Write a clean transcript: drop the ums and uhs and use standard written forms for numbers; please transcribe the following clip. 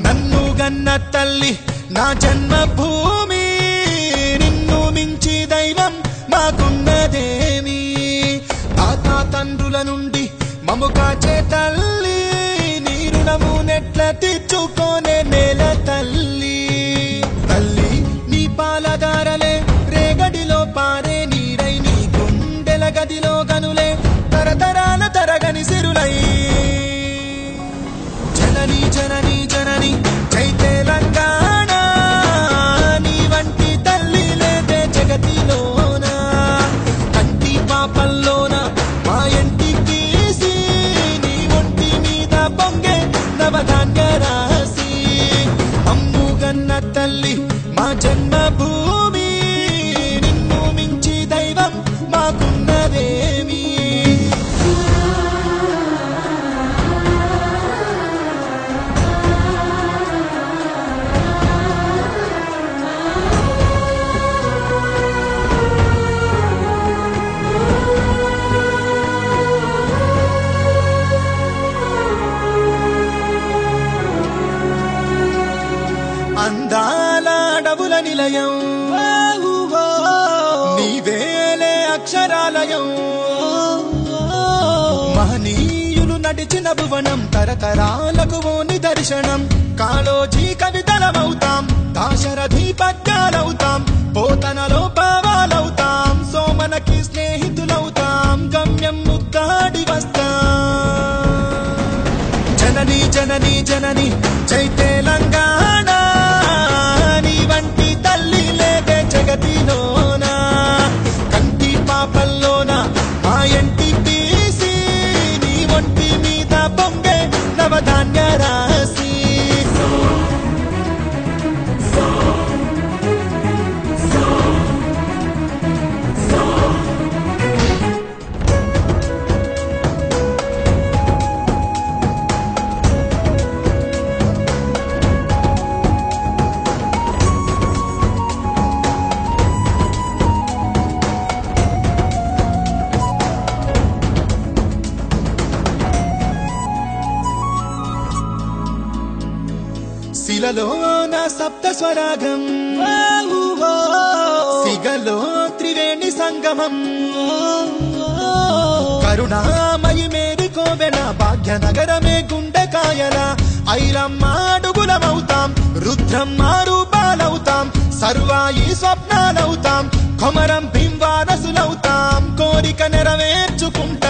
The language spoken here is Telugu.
నన్ను గన్న తల్లి నా జన్మభూమి నిన్ను మించి దైవం మాకున్నదేమి తాత తండ్రుల నుండి మమ్ము కాచే తల్లి నీ రుణము నెట్ల తీర్చుకోనే నేల తల్లి తల్లి నీ పాలదారలే రేగడిలో పారే నీరై నీ గుండెల గదిలో గనులే తరతరాల తరగని సిరులై జనని జనని జనని జై తెలంగాణ నీ వంటి తల్లి లేదే జగతిలోన కంటి పాపల్లోన మా ఇంటి తీసి నీ ఒంటి మీద పొంగే నవధాన్య రాసి అమ్ము గన్న తల్లి మా జన్మభూమి నిన్ను మించి దైవం మాకున్నదేమి అందాల అడవుల నిలయం నీవేలే అక్షరాలయం మహనీయులు నడిచిన భువనం తరతరాలకు ఓ నిదర్శనం కాళోజీ కవితలమవుతాం దాశరథి పద్యాలవుతాం పోతనలో భావాలవుతాం సోమనకి స్నేహితులవుతాం గమ్యం ముద్దాడి వస్తాం జనని జనని జనని జై తెలంగాణ నీ వంటి తల్లి లేదే జగతిలోన కంటి పాపల్లోన మా ఇంటి తీసి నీ ఒంటి మీద పొంగే నవధాన్య రాసి శిలలోన సప్త స్వరాగం సిగలో త్రివేణి సంగమం కరుణామయి మేరి కోవెల భాగ్యనగరమే గుండెకాయల ఐరమ్మ అడుగులమవుతాం రుద్రమ్మ రూపాలవుతాం సర్వాయి స్వప్నాలవుతాం కొమరం భీం వారసులవుతాం కోరిక నెరవేర్చుకుంటాం